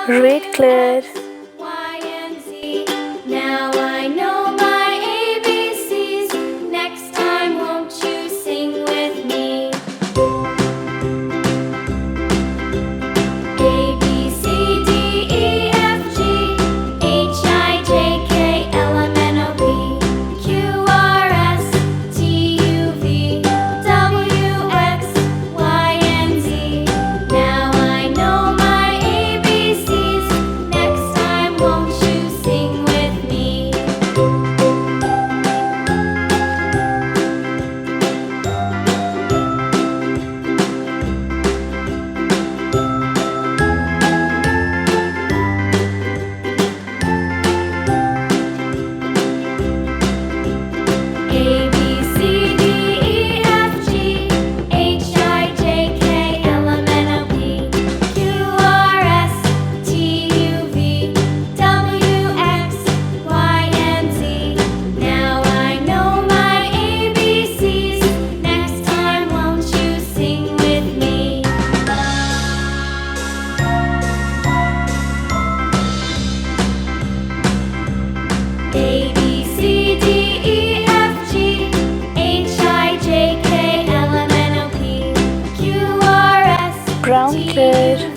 Red clear. Y and Z. Now I know my ABCs. Next time, won't you sing with me? A, B, C, D, E, F, G, H, I, J, K, L, M, N, O, P, Q, R, S, T, U, V, W, X, Y, and Z. Now I know my ABCs. Next time, won't you sing with me? A, B, C, D, E, F, G, H, I, J, K, L, M, N, O, P, Q, R, S, T, U, V, W, X, Y, and Z. Now I know my ABCs. Next time, won't you sing with me? A, B, C, D, E, F, G, H, I, J, K, L, M, N, O, P, Q, R, S, Brown T, clear.